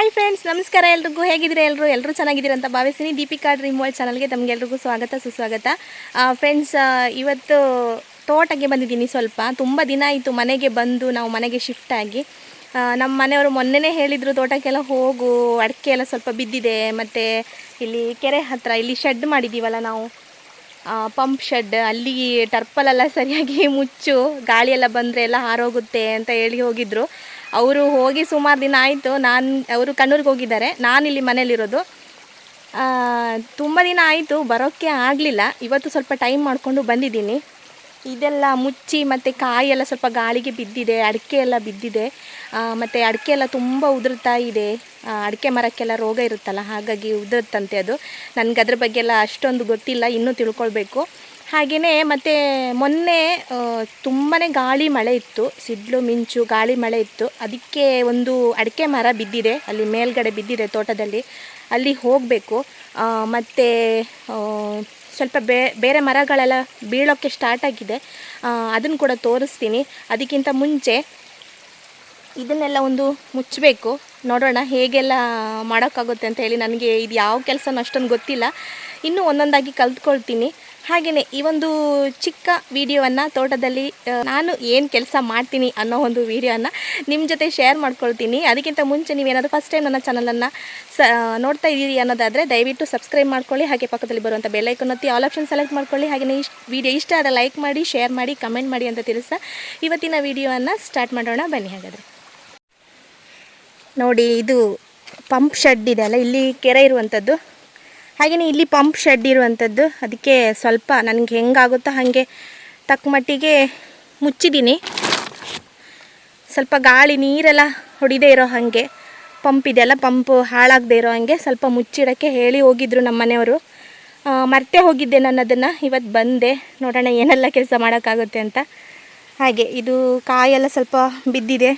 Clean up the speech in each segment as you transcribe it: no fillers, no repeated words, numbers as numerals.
Hi friends, ನಮಸ್ಕಾರ. ಎಲ್ರಿಗೂ ಹೇಗಿದ್ದೀರಾ? ಎಲ್ಲರೂ ಚೆನ್ನಾಗಿದ್ದೀರಾ ಅಂತ ಭಾವಿಸ್ತೀನಿ. ದೀಪಿಕಾ ಡ್ರೀಮ್ ವರ್ಲ್ಡ್ ಚಾನಲ್ಗೆ ತಮಗೆಲ್ರಿಗೂ ಸ್ವಾಗತ ಸುಸ್ವಾಗತ. ಫ್ರೆಂಡ್ಸ್, ಇವತ್ತು ತೋಟಕ್ಕೆ ಬಂದಿದ್ದೀನಿ. ತುಂಬ ದಿನ ಆಯಿತು ಮನೆಗೆ ಬಂದು, ನಾವು ಮನೆಗೆ ಶಿಫ್ಟ್ ಆಗಿ. ನಮ್ಮ ಮನೆಯವರು ಮೊನ್ನೆನೇ ಹೇಳಿದರು, ತೋಟಕ್ಕೆಲ್ಲ ಹೋಗು, ಅಡಿಕೆ ಎಲ್ಲ ಸ್ವಲ್ಪ ಬಿದ್ದಿದೆ, ಮತ್ತು ಇಲ್ಲಿ ಕೆರೆ ಹತ್ತಿರ ಇಲ್ಲಿ ಶೆಡ್ ಮಾಡಿದ್ದೀವಲ್ಲ ನಾವು, ಪಂಪ್ ಶೆಡ್, ಅಲ್ಲಿ ಟರ್ಪಲೆಲ್ಲ ಸರಿಯಾಗಿ ಮುಚ್ಚು, ಗಾಳಿಯೆಲ್ಲ ಬಂದರೆ ಎಲ್ಲ ಹಾರೋಗುತ್ತೆ ಅಂತ ಹೇಳಿ ಹೋಗಿದ್ದರು. ಅವರು ಹೋಗಿ ಸುಮಾರು ದಿನ ಆಯಿತು. ಅವರು ಕಣ್ಣೂರಿಗೆ ಹೋಗಿದ್ದಾರೆ, ನಾನಿಲ್ಲಿ ಮನೇಲಿರೋದು. ತುಂಬ ದಿನ ಆಯಿತು, ಬರೋಕ್ಕೆ ಆಗಲಿಲ್ಲ. ಇವತ್ತು ಸ್ವಲ್ಪ ಟೈಮ್ ಮಾಡಿಕೊಂಡು ಬಂದಿದ್ದೀನಿ. ಇದೆಲ್ಲ ಮುಚ್ಚಿ ಮತ್ತು ಕಾಯೆಲ್ಲ ಸ್ವಲ್ಪ ಗಾಳಿಗೆ ಬಿದ್ದಿದೆ, ಅಡಿಕೆ ಎಲ್ಲ ಬಿದ್ದಿದೆ, ಮತ್ತು ಅಡಿಕೆ ಎಲ್ಲ ತುಂಬ ಉದುರ್ತಾ ಇದೆ. ಅಡಿಕೆ ಮರಕ್ಕೆಲ್ಲ ರೋಗ ಇರುತ್ತಲ್ಲ, ಹಾಗಾಗಿ ಉದುರುತ್ತಂತೆ ಅದು. ನನಗೆ ಅದ್ರ ಬಗ್ಗೆ ಎಲ್ಲ ಅಷ್ಟೊಂದು ಗೊತ್ತಿಲ್ಲ, ಇನ್ನೂ ತಿಳ್ಕೊಳ್ಬೇಕು. ಹಾಗೆಯೇ ಮತ್ತು ಮೊನ್ನೆ ತುಂಬಾ ಗಾಳಿ ಮಳೆ ಇತ್ತು, ಸಿಡ್ಲು ಮಿಂಚು ಗಾಳಿ ಮಳೆ ಇತ್ತು. ಅದಕ್ಕೆ ಒಂದು ಅಡಿಕೆ ಮರ ಬಿದ್ದಿದೆ, ಅಲ್ಲಿ ಮೇಲ್ಗಡೆ ಬಿದ್ದಿದೆ ತೋಟದಲ್ಲಿ, ಅಲ್ಲಿ ಹೋಗಬೇಕು. ಮತ್ತು ಸ್ವಲ್ಪ ಬೇರೆ ಮರಗಳೆಲ್ಲ ಬೀಳೋಕ್ಕೆ ಸ್ಟಾರ್ಟ್ ಆಗಿದೆ, ಅದನ್ನು ಕೂಡ ತೋರಿಸ್ತೀನಿ. ಅದಕ್ಕಿಂತ ಮುಂಚೆ ಇದನ್ನೆಲ್ಲ ಒಂದು ಮುಚ್ಚಬೇಕು. ನೋಡೋಣ ಹೇಗೆಲ್ಲ ಮಾಡೋಕ್ಕಾಗುತ್ತೆ ಅಂತ ಹೇಳಿ. ನನಗೆ ಇದು ಯಾವ ಕೆಲಸನೂ ಅಷ್ಟೊಂದು ಗೊತ್ತಿಲ್ಲ, ಇನ್ನೂ ಒಂದೊಂದಾಗಿ ಕಲ್ತ್ಕೊಳ್ತೀನಿ. ಹಾಗೆಯೇ ಈ ಒಂದು ಚಿಕ್ಕ ವಿಡಿಯೋವನ್ನು, ತೋಟದಲ್ಲಿ ನಾನು ಏನು ಕೆಲಸ ಮಾಡ್ತೀನಿ ಅನ್ನೋ ಒಂದು ವಿಡಿಯೋನ ನಿಮ್ಮ ಜೊತೆ ಶೇರ್ ಮಾಡ್ಕೊಳ್ತೀನಿ. ಅದಕ್ಕಿಂತ ಮುಂಚೆ ನೀವೇನಾದರೂ ಫಸ್ಟ್ ಟೈಮ್ ನನ್ನ ಚಾನಲನ್ನು ನೋಡ್ತಾ ಇದ್ದೀರಿ ಅನ್ನೋದಾದರೆ ದಯವಿಟ್ಟು ಸಬ್ಸ್ಕ್ರೈಬ್ ಮಾಡ್ಕೊಳ್ಳಿ. ಹಾಗೆ ಪಕ್ಕದಲ್ಲಿ ಬರುವಂಥ ಬೆಲ್ ಐಕಾನ್ ಒತ್ತಿ ಆಲ್ ಆಪ್ಷನ್ ಸೆಲೆಕ್ಟ್ ಮಾಡ್ಕೊಳ್ಳಿ. ಹಾಗೆಯೇ ವಿಡಿಯೋ ಇಷ್ಟ ಆದರೆ ಲೈಕ್ ಮಾಡಿ, ಶೇರ್ ಮಾಡಿ, ಕಮೆಂಟ್ ಮಾಡಿ ಅಂತ ತಿಳಿಸ್ತಾ ಇವತ್ತಿನ ವಿಡಿಯೋವನ್ನು ಸ್ಟಾರ್ಟ್ ಮಾಡೋಣ ಬನ್ನಿ. ಹಾಗಾದರೆ ನೋಡಿ, ಇದು ಪಂಪ್ ಶೆಡ್ ಇದೆ ಅಲ್ಲ, ಇಲ್ಲಿ ಕೆರೆ ಇರುವಂಥದ್ದು. ಹಾಗೆಯೇ ಇಲ್ಲಿ ಪಂಪ್ ಶೆಡ್ ಇರುವಂಥದ್ದು. ಅದಕ್ಕೆ ಸ್ವಲ್ಪ ನನಗೆ ಹೆಂಗಾಗುತ್ತೋ ಹಾಗೆ ತಕ್ಕ ಮಟ್ಟಿಗೆ ಮುಚ್ಚಿದ್ದೀನಿ. ಸ್ವಲ್ಪ ಗಾಳಿ ನೀರೆಲ್ಲ ಹೊಡಿದೇ ಇರೋ ಹಾಗೆ, ಪಂಪ್ ಇದೆಯಲ್ಲ, ಪಂಪು ಹಾಳಾಗದೇ ಇರೋ ಹಾಗೆ ಸ್ವಲ್ಪ ಮುಚ್ಚಿಡೋಕ್ಕೆ ಹೇಳಿ ಹೋಗಿದ್ರು ನಮ್ಮ ಮನೆಯವರು. ಮರ್ತೇ ಹೋಗಿದ್ದೆ ನಾನು ಅದನ್ನು, ಇವತ್ತು ಬಂದೆ. ನೋಡೋಣ ಏನೆಲ್ಲ ಕೆಲಸ ಮಾಡೋಕ್ಕಾಗುತ್ತೆ ಅಂತ. ಹಾಗೆ ಇದು ಕಾಯೆಲ್ಲ ಸ್ವಲ್ಪ ಬಿದ್ದಿದೆ.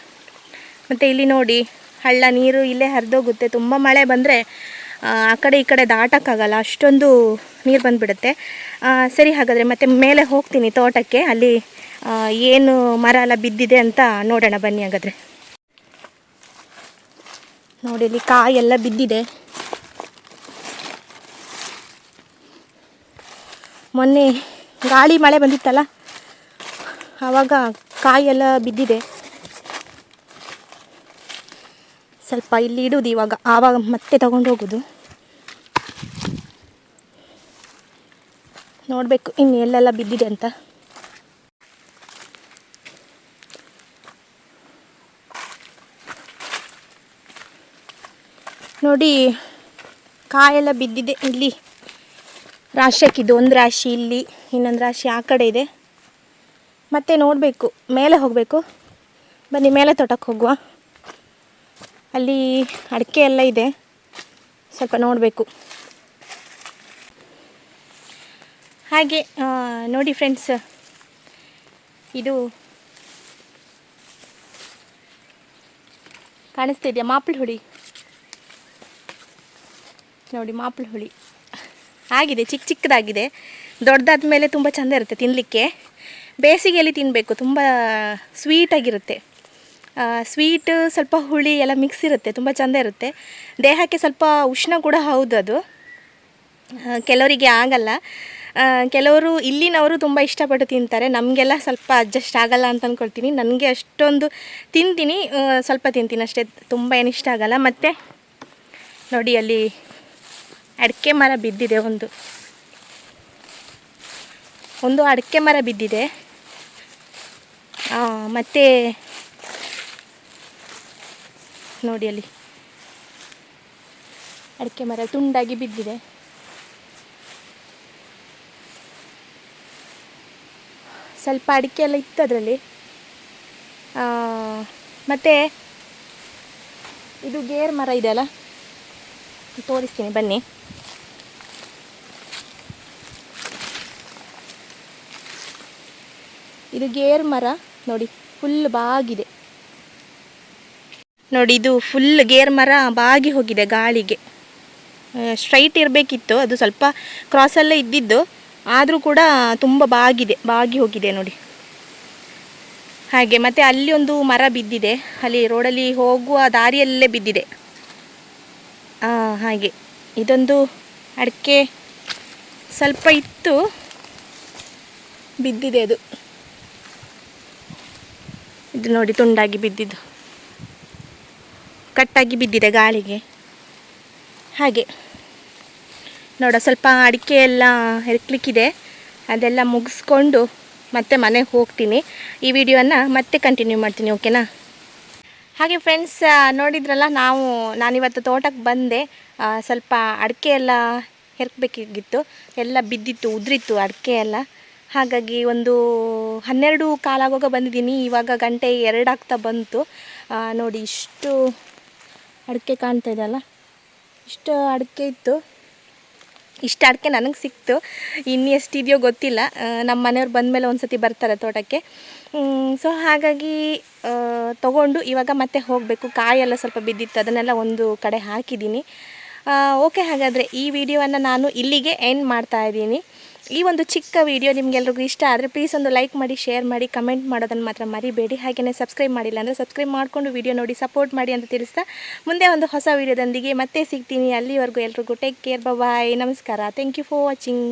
ಮತ್ತು ಇಲ್ಲಿ ನೋಡಿ, ಹಳ್ಳ ನೀರು ಇಲ್ಲೇ ಹರಿದೋಗುತ್ತೆ. ತುಂಬ ಮಳೆ ಬಂದರೆ ಆ ಕಡೆ ಈ ಕಡೆ ದಾಟೋಕ್ಕಾಗಲ್ಲ, ಅಷ್ಟೊಂದು ನೀರು ಬಂದುಬಿಡುತ್ತೆ. ಸರಿ, ಹಾಗಾದರೆ ಮತ್ತೆ ಮೇಲೆ ಹೋಗ್ತೀನಿ ತೋಟಕ್ಕೆ, ಅಲ್ಲಿ ಏನು ಮರ ಎಲ್ಲ ಬಿದ್ದಿದೆ ಅಂತ ನೋಡೋಣ ಬನ್ನಿ. ಹಾಗಾದರೆ ನೋಡಿ, ಇಲ್ಲಿ ಕಾಯೆಲ್ಲ ಬಿದ್ದಿದೆ. ಮೊನ್ನೆ ಗಾಳಿ ಮಳೆ ಬಂದಿತ್ತಲ್ಲ, ಆವಾಗ ಕಾಯೆಲ್ಲ ಬಿದ್ದಿದೆ. ಸ್ವಲ್ಪ ಇಲ್ಲಿ ಇಡೋದು ಇವಾಗ, ಆವಾಗ ಮತ್ತೆ ತಗೊಂಡು ಹೋಗೋದು. ನೋಡಬೇಕು ಇನ್ನು ಎಲ್ಲೆಲ್ಲ ಬಿದ್ದಿದೆ ಅಂತ. ನೋಡಿ, ಕಾಯೆಲ್ಲ ಬಿದ್ದಿದೆ. ಇಲ್ಲಿ ರಾಶಿ ಹಾಕಿದ್ದು, ಒಂದು ರಾಶಿ ಇಲ್ಲಿ, ಇನ್ನೊಂದು ರಾಶಿ ಆ ಕಡೆ ಇದೆ. ಮತ್ತೆ ನೋಡಬೇಕು, ಮೇಲೆ ಹೋಗಬೇಕು. ಬನ್ನಿ ಮೇಲೆ ತೋಟಕ್ಕೆ ಹೋಗುವ. ಅಲ್ಲಿ ಅಡಿಕೆ ಎಲ್ಲ ಇದೆ, ಸ್ವಲ್ಪ ನೋಡಬೇಕು. ಹಾಗೆ ನೋಡಿ ಫ್ರೆಂಡ್ಸ್, ಇದು ಕಾಣಿಸ್ತಿದೆಯಾ? ಮಾಪ್ಳ ಹುಳಿ ನೋಡಿ, ಮಾಪ್ಳ ಹುಳಿ ಆಗಿದೆ, ಚಿಕ್ಕ ಚಿಕ್ಕದಾಗಿದೆ. ದೊಡ್ಡದಾದ ಮೇಲೆ ತುಂಬ ಚೆಂದ ಇರುತ್ತೆ ತಿನ್ನಲಿಕ್ಕೆ. ಬೇಸಿಗೆಯಲ್ಲಿ ತಿನ್ನಬೇಕು, ತುಂಬ ಸ್ವೀಟಾಗಿರುತ್ತೆ. ಸ್ವೀಟ್ ಸ್ವಲ್ಪ ಹುಳಿ ಎಲ್ಲ ಮಿಕ್ಸ್ ಇರುತ್ತೆ, ತುಂಬ ಚೆಂದ ಇರುತ್ತೆ. ದೇಹಕ್ಕೆ ಸ್ವಲ್ಪ ಉಷ್ಣ ಕೂಡ ಹೌದು ಅದು, ಕೆಲವರಿಗೆ ಆಗಲ್ಲ. ಕೆಲವರು ಇಲ್ಲಿನವರು ತುಂಬ ಇಷ್ಟಪಟ್ಟು ತಿಂತಾರೆ, ನಮಗೆಲ್ಲ ಸ್ವಲ್ಪ ಅಡ್ಜಸ್ಟ್ ಆಗಲ್ಲ ಅಂತ ಅಂದ್ಕೊಳ್ತೀನಿ. ನನಗೆ ಅಷ್ಟೊಂದು ತಿಂತೀನಿ, ಸ್ವಲ್ಪ ತಿಂತೀನಿ ಅಷ್ಟೇ, ತುಂಬ ಏನು ಇಷ್ಟ ಆಗಲ್ಲ. ಮತ್ತು ನೋಡಿ, ಅಲ್ಲಿ ಅಡಿಕೆ ಮರ ಬಿದ್ದಿದೆ, ಒಂದು ಅಡಿಕೆ ಮರ ಬಿದ್ದಿದೆ. ಮತ್ತು ನೋಡಿ, ಅಲ್ಲಿ ಅಡಿಕೆ ಮರ ತುಂಡಾಗಿ ಬಿದ್ದಿದೆ. ಸ್ವಲ್ಪ ಅಡಿಕೆ ಎಲ್ಲ ಇತ್ತು ಅದರಲ್ಲಿ. ಮತ್ತು ಇದು ಗೇರ್ ಮರ ಇದೆಯಲ್ಲ, ತೋರಿಸ್ತೀನಿ ಬನ್ನಿ. ಇದು ಗೇರ್ ಮರ ನೋಡಿ, ಫುಲ್ ಬಾಗಿದೆ ನೋಡಿ. ಇದು ಫುಲ್ ಗೇರ್ ಮರ ಬಾಗಿ ಹೋಗಿದೆ ಗಾಳಿಗೆ. ಸ್ಟ್ರೈಟ್ ಇರಬೇಕಿತ್ತು, ಅದು ಸ್ವಲ್ಪ ಕ್ರಾಸಲ್ಲೇ ಇದ್ದಿದ್ದು, ಆದರೂ ಕೂಡ ತುಂಬ ಬಾಗಿ ಹೋಗಿದೆ ನೋಡಿ. ಹಾಗೆ ಮತ್ತು ಅಲ್ಲಿ ಒಂದು ಮರ ಬಿದ್ದಿದೆ, ಅಲ್ಲಿ ರೋಡಲ್ಲಿ ಹೋಗುವ ದಾರಿಯಲ್ಲೇ ಬಿದ್ದಿದೆ. ಹಾಗೆ ಇದೊಂದು ಅಡಿಕೆ ಸ್ವಲ್ಪ ಇತ್ತು, ಬಿದ್ದಿದೆ ಅದು. ಇದು ನೋಡಿ ತುಂಡಾಗಿ ಬಿದ್ದಿದ್ದು, ಕಟ್ಟಾಗಿ ಬಿದ್ದಿದೆ ಗಾಳಿಗೆ. ಹಾಗೆ ನೋಡ, ಸ್ವಲ್ಪ ಅಡಿಕೆ ಎಲ್ಲ ಹೆರ್ಕ್ಲಿಕ್ಕಿದೆ, ಅದೆಲ್ಲ ಮುಗಿಸ್ಕೊಂಡು ಮತ್ತೆ ಮನೆಗೆ ಹೋಗ್ತೀನಿ. ಈ ವಿಡಿಯೋನ ಮತ್ತೆ ಕಂಟಿನ್ಯೂ ಮಾಡ್ತೀನಿ, ಓಕೆನಾ? ಹಾಗೆ ಫ್ರೆಂಡ್ಸ್, ನೋಡಿದ್ರಲ್ಲ, ನಾನಿವತ್ತು ತೋಟಕ್ಕೆ ಬಂದೆ. ಸ್ವಲ್ಪ ಅಡಿಕೆ ಎಲ್ಲ ಹೆರ್ಕಬೇಕಿತ್ತು, ಎಲ್ಲ ಬಿದ್ದಿತ್ತು, ಉದುರಿತ್ತು ಅಡಿಕೆ ಎಲ್ಲ. ಹಾಗಾಗಿ ಒಂದು 12 ಕಾಲಾಗುವಾಗ ಬಂದಿದ್ದೀನಿ. ಇವಾಗ 1:02 ಆಗ್ತಾ ಬಂತು. ನೋಡಿ, ಇಷ್ಟು ಅಡಿಕೆ ಕಾಣ್ತಾ ಇದೆಯಲ್ಲ, ಇಷ್ಟು ಅಡಿಕೆ ಇತ್ತು. ಇಷ್ಟು ಅಡಿಕೆ ನನಗೆ ಸಿಕ್ತು, ಇನ್ನು ಎಷ್ಟಿದೆಯೋ ಗೊತ್ತಿಲ್ಲ. ನಮ್ಮ ಮನೆಯವ್ರು ಬಂದಮೇಲೆ ಒಂದು ಸತಿ ಬರ್ತಾರೆ ತೋಟಕ್ಕೆ. ಸೊ ಹಾಗಾಗಿ ತೊಗೊಂಡು ಇವಾಗ ಮತ್ತೆ ಹೋಗಬೇಕು. ಕಾಯೆಲ್ಲ ಸ್ವಲ್ಪ ಬಿದ್ದಿತ್ತು, ಅದನ್ನೆಲ್ಲ ಒಂದು ಕಡೆ ಹಾಕಿದ್ದೀನಿ. ಓಕೆ, ಹಾಗಾದರೆ ಈ ವಿಡಿಯೋವನ್ನು ನಾನು ಇಲ್ಲಿಗೆ ಎಂಡ್ ಮಾಡ್ತಾ ಇದ್ದೀನಿ. ಈ ಒಂದು ಚಿಕ್ಕ ವಿಡಿಯೋ ನಿಮಗೆಲ್ರಿಗೂ ಇಷ್ಟ ಆದರೆ ಪ್ಲೀಸ್ ಒಂದು ಲೈಕ್ ಮಾಡಿ, ಶೇರ್ ಮಾಡಿ, ಕಮೆಂಟ್ ಮಾಡೋದನ್ನು ಮಾತ್ರ ಮರಿಬೇಡಿ. ಹಾಗೆಯೇ ಸಬ್ಸ್ಕ್ರೈಬ್ ಮಾಡಿಲ್ಲ ಅಂದರೆ ಸಬ್ಸ್ಕ್ರೈಬ್ ಮಾಡಿಕೊಂಡು ವಿಡಿಯೋ ನೋಡಿ ಸಪೋರ್ಟ್ ಮಾಡಿ ಅಂತ ತಿಳಿಸ್ತಾ, ಮುಂದೆ ಒಂದು ಹೊಸ ವಿಡಿಯೋದೊಂದಿಗೆ ಮತ್ತೆ ಸಿಗ್ತೀನಿ. ಅಲ್ಲಿವರೆಗೂ ಎಲ್ರಿಗೂ ಟೇಕ್ ಕೇರ್, ಬಾಯ್, ನಮಸ್ಕಾರ, ಥ್ಯಾಂಕ್ ಯು ಫಾರ್ ವಾಚಿಂಗ್.